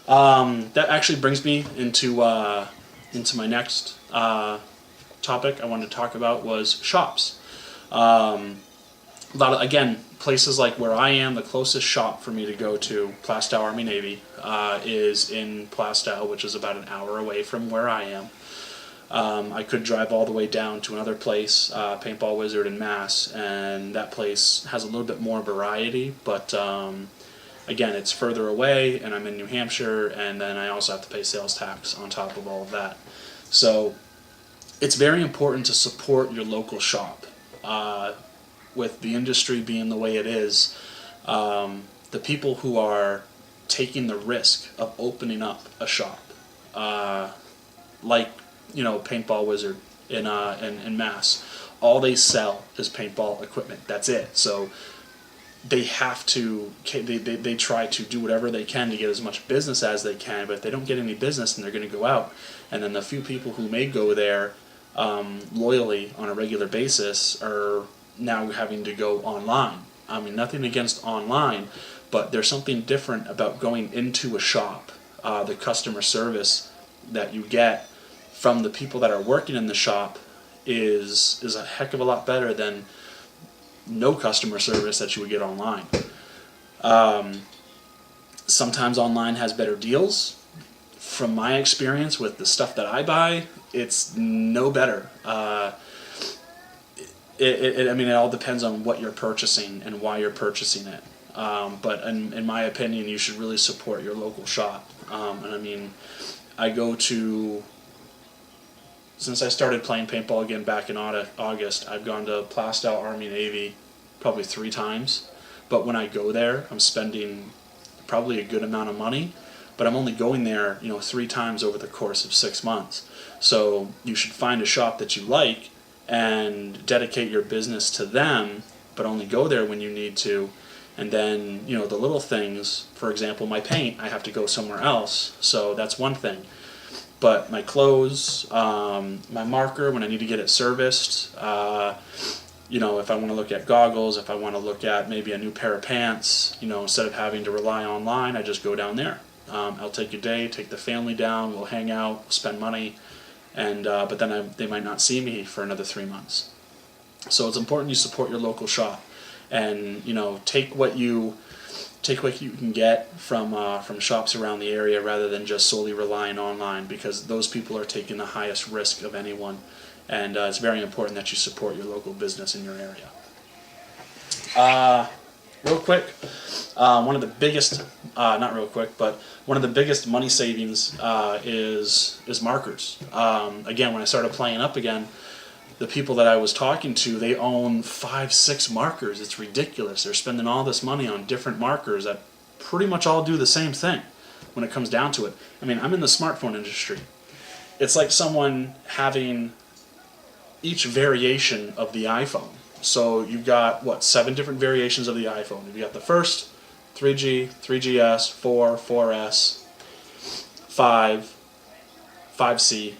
That actually brings me into my next topic I wanted to talk about was shops. A lot of, again, places like where I am, the closest shop for me to go to, Plastow Army Navy, is in Plastow, which is about an hour away from where I am. I could drive all the way down to another place, Paintball Wizard in Mass, and that place has a little bit more variety, but again, it's further away, and I'm in New Hampshire, and then I also have to pay sales tax on top of all of that. So it's very important to support your local shop. With the industry being the way it is, the people who are taking the risk of opening up a shop, like Paintball Wizard in Mass, all they sell is paintball equipment. That's it. So they have to they try to do whatever they can to get as much business as they can. But if they don't get any business, then they're going to go out. And then the few people who may go there loyally on a regular basis are now having to go online. I mean, nothing against online, but there's something different about going into a shop. The customer service that you get from the people that are working in the shop is a heck of a lot better than no customer service that you would get online. Sometimes online has better deals. From my experience with the stuff that I buy, it's no better. I mean, it all depends on what you're purchasing and why you're purchasing it. But in my opinion, you should really support your local shop. And I mean, since I started playing paintball again back in August, I've gone to Plastow Army Navy probably 3 times. But when I go there, I'm spending probably a good amount of money, but I'm only going there 3 times over the course of 6 months. So you should find a shop that you like and dedicate your business to them, but only go there when you need to. And then, the little things, for example, my paint, I have to go somewhere else, so that's one thing. But my clothes, my marker, when I need to get it serviced, if I want to look at goggles, if I want to look at maybe a new pair of pants, instead of having to rely online, I just go down there. I'll take a day, take the family down, we'll hang out, spend money, and but then they might not see me for another 3 months. So it's important you support your local shop, and take what you can get from shops around the area rather than just solely relying online, because those people are taking the highest risk of anyone, and it's very important that you support your local business in your area. Real quick, one of the biggest, not real quick, but one of the biggest money savings is markers. Again, when I started playing up again, the people that I was talking to, they own 5-6 markers. It's ridiculous. They're spending all this money on different markers that pretty much all do the same thing when it comes down to it. I mean, I'm in the smartphone industry. It's like someone having each variation of the iPhone. So you've got, 7 different variations of the iPhone. You've got the first, 3G, 3GS, 4, 4S, 5, 5C,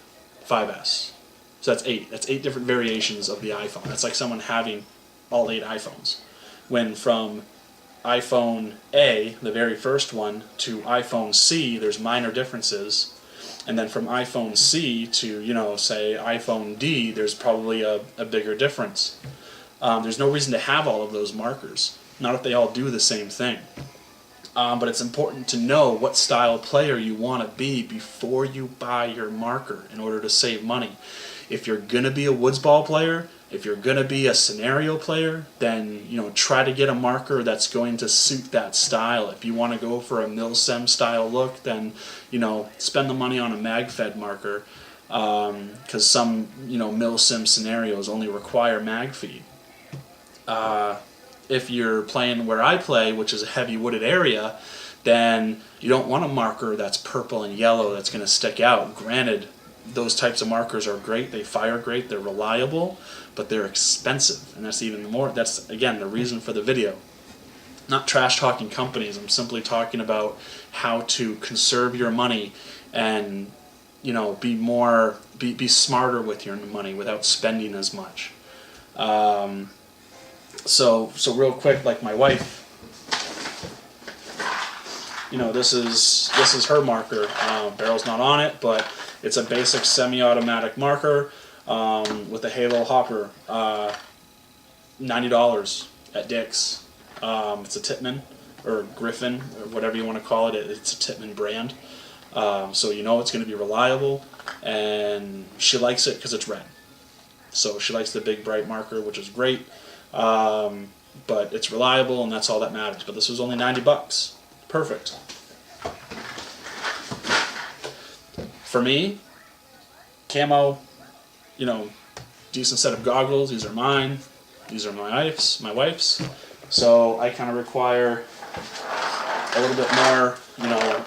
5S. So that's 8. That's 8 different variations of the iPhone. That's like someone having all 8 iPhones. When from iPhone A, the very first one, to iPhone C, there's minor differences. And then from iPhone C to, say, iPhone D, there's probably a bigger difference. There's no reason to have all of those markers, not if they all do the same thing. But it's important to know what style player you want to be before you buy your marker in order to save money. If you're going to be a woods ball player, if you're going to be a scenario player, then try to get a marker that's going to suit that style. If you want to go for a mil-sim style look, then spend the money on a mag-fed marker, because some mil-sim scenarios only require mag feed. If you're playing where I play, which is a heavy wooded area, then you don't want a marker that's purple and yellow that's going to stick out. Granted, those types of markers are great, they fire great, they're reliable, but they're expensive, and that's again the reason for the video. Not trash talking companies, I'm simply talking about how to conserve your money and be smarter with your money without spending as much. So real quick, like my wife, this is her marker. Barrel's not on it, but it's a basic semi-automatic marker with a halo hopper. $90 at Dick's. It's a Tippmann or Griffin or whatever you want to call it. It's a Tippmann brand. So it's going to be reliable, and she likes it because it's red. So she likes the big bright marker, which is great. But it's reliable, and that's all that matters. But this was only $90. Perfect. For me, camo, decent set of goggles. These are mine. These are my wife's. So I kind of require a little bit more,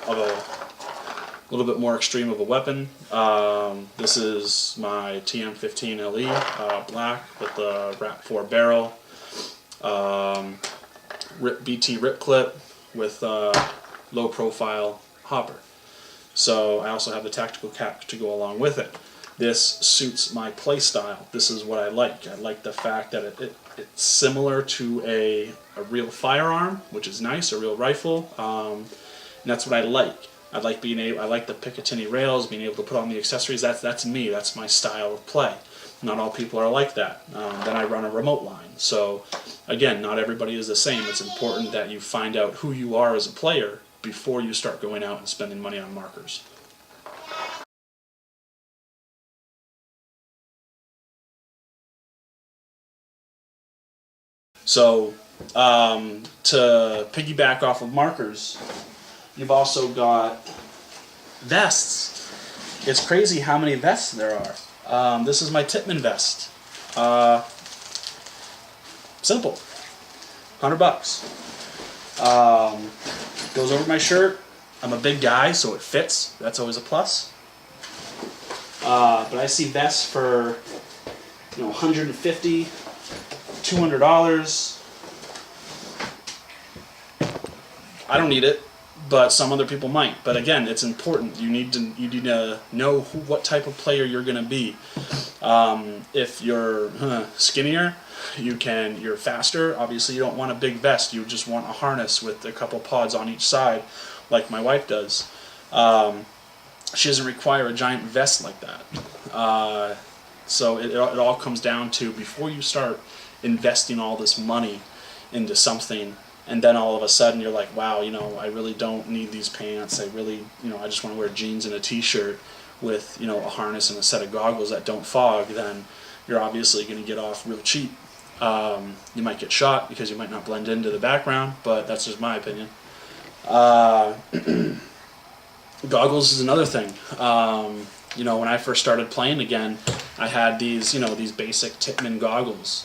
of a little bit more extreme of a weapon. This is my TM15 LE, black with the Rap 4 barrel. BT rip clip with low profile hopper. So I also have the tactical cap to go along with it. This suits my play style. This is what I like. I like the fact that it's similar to a real firearm, which is nice, a real rifle. And that's what I like. I like the Picatinny rails, being able to put on the accessories. That's me. That's my style of play. Not all people are like that. Then I run a remote line. So again, not everybody is the same. It's important that you find out who you are as a player before you start going out and spending money on markers. So to piggyback off of markers, you've also got vests. It's crazy how many vests there are. This is my Tippmann vest. Simple. $100. Goes over my shirt. I'm a big guy, so it fits. That's always a plus. But I see vests for $150, $200. I don't need it, but some other people might. But again, it's important. You need to know what type of player you're going to be. If you're skinnier, you're faster. Obviously, you don't want a big vest. You just want a harness with a couple pods on each side, like my wife does. She doesn't require a giant vest like that. So it all comes down to, before you start investing all this money into something, and then all of a sudden you're like, wow, I really don't need these pants. I really, I just want to wear jeans and a t-shirt with, a harness and a set of goggles that don't fog. Then you're obviously going to get off real cheap. You might get shot because you might not blend into the background, but that's just my opinion. Goggles is another thing. When I first started playing again, I had these, these basic Tippmann goggles.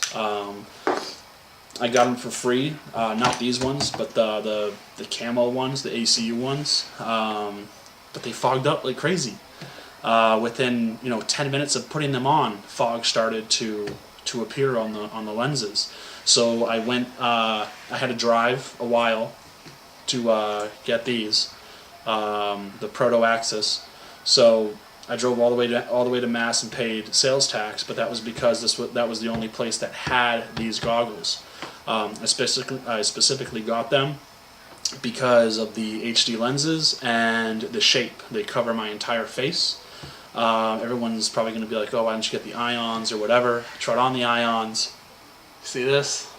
I got them for free. Not these ones, but the camo ones, the ACU ones. But they fogged up like crazy. Within 10 minutes of putting them on, fog started to appear on the lenses. So I went. I had to drive a while to get these, the Proto Axis. So I drove all the way to Mass and paid sales tax, but that was because that was the only place that had these goggles. I specifically got them because of the HD lenses and the shape. They cover my entire face. Everyone's probably going to be like, oh, why don't you get the ions or whatever? I tried on the ions. See this?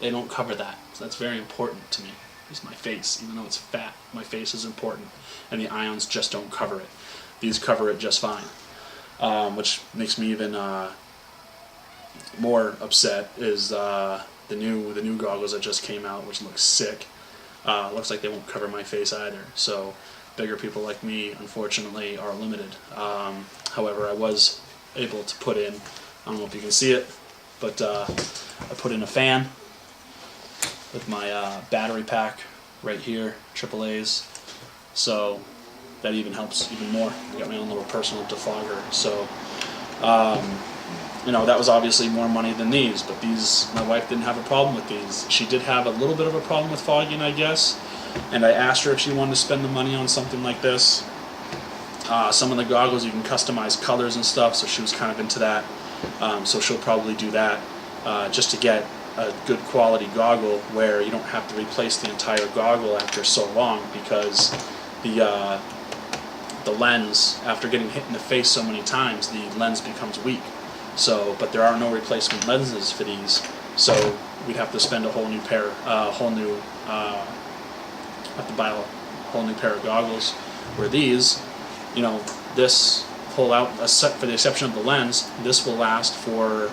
They don't cover that. So that's very important to me. It's my face. Even though it's fat, my face is important. And the ions just don't cover it. These cover it just fine. Which makes me even more upset is the new goggles that just came out, which look sick. Looks like they won't cover my face either. So bigger people like me, unfortunately, are limited. However, I was able to put in, I don't know if you can see it, but I put in a fan with my battery pack right here, AAA's. So that even helps even more. I got my own little personal defogger. So that was obviously more money than these, but these, my wife didn't have a problem with these. She did have a little bit of a problem with fogging, I guess, and I asked her if she wanted to spend the money on something like this. Some of the goggles you can customize colors and stuff, so she was kind of into that. So she'll probably do that just to get a good quality goggle where you don't have to replace the entire goggle after so long, because the lens, after getting hit in the face so many times, the lens becomes weak. So, but there are no replacement lenses for these, so we'd have to spend a whole new pair, have to buy a whole new pair of goggles. Where these, this pull out, for the exception of the lens, this will last for,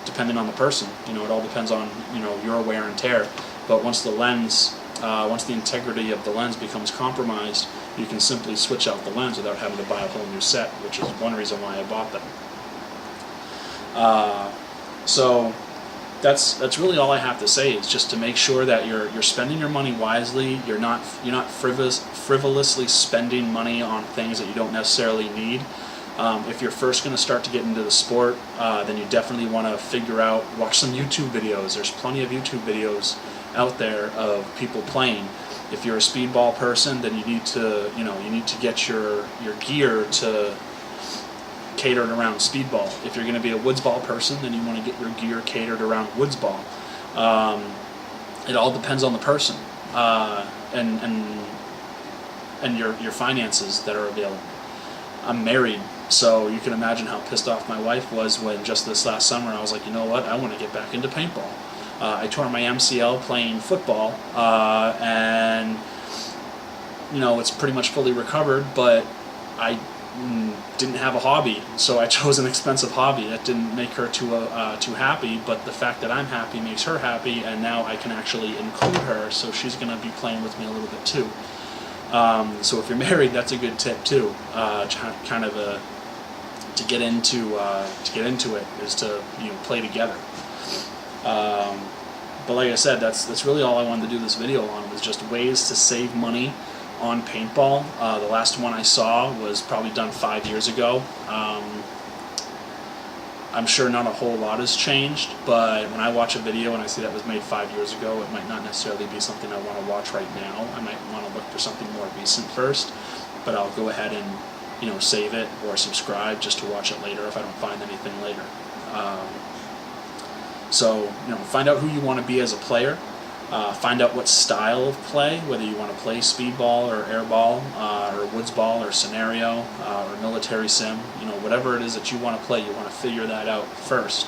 depending on the person. It all depends on, your wear and tear. But once the lens, once the integrity of the lens becomes compromised, you can simply switch out the lens without having to buy a whole new set, which is one reason why I bought them. So that's really all I have to say, is just to make sure that you're spending your money wisely. You're not frivolously spending money on things that you don't necessarily need. If you're first going to start to get into the sport, then you definitely want to watch some YouTube videos. There's plenty of YouTube videos out there of people playing. If you're a speedball person, then you need to get your gear to catered around speedball. If you're going to be a woods ball person, then you want to get your gear catered around woods ball. It all depends on the person and your finances that are available. I'm married, so you can imagine how pissed off my wife was when just this last summer I was like, you know what, I want to get back into paintball. I tore my MCL playing football, and it's pretty much fully recovered, but I didn't have a hobby, so I chose an expensive hobby. That didn't make her too happy, but the fact that I'm happy makes her happy, and now I can actually include her, so she's going to be playing with me a little bit too. So if you're married, that's a good tip too. To get into it is to play together. But like I said, that's really all I wanted to do this video on, was just ways to save money on paintball. The last one I saw was probably done 5 years ago. I'm sure not a whole lot has changed, but when I watch a video and I see that was made 5 years ago, it might not necessarily be something I want to watch right now. I might want to look for something more recent first, but I'll go ahead and save it or subscribe just to watch it later if I don't find anything later. So find out who you want to be as a player. Find out what style of play, whether you want to play speedball or airball, or woods ball or scenario, or military sim, whatever it is that you want to play, you want to figure that out first.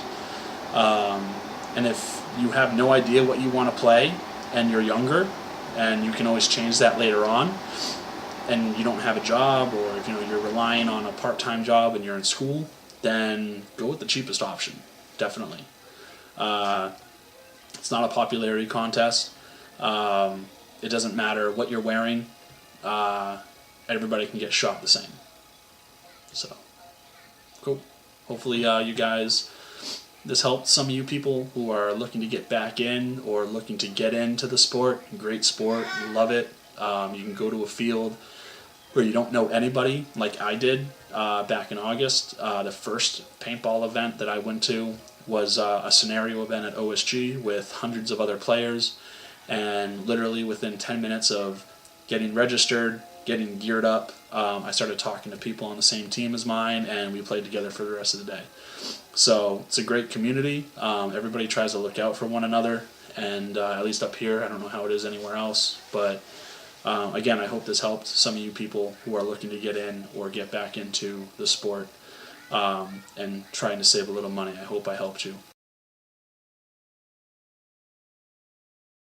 And if you have no idea what you want to play and you're younger, and you can always change that later on, and you don't have a job, or if you're relying on a part-time job and you're in school, then go with the cheapest option, definitely. It's not a popularity contest. It doesn't matter what you're wearing. Everybody can get shot the same. So, cool. Hopefully you guys, this helped some of you people who are looking to get back in or looking to get into the sport. Great sport. Love it. You can go to a field where you don't know anybody, like I did back in August. The first paintball event that I went to was a scenario event at OSG with hundreds of other players, and literally within 10 minutes of getting registered, getting geared up, I started talking to people on the same team as mine, and we played together for the rest of the day. So it's a great community. Everybody tries to look out for one another, and at least up here, I don't know how it is anywhere else, but again, I hope this helped some of you people who are looking to get in or get back into the sport, and trying to save a little money. I hope I helped you.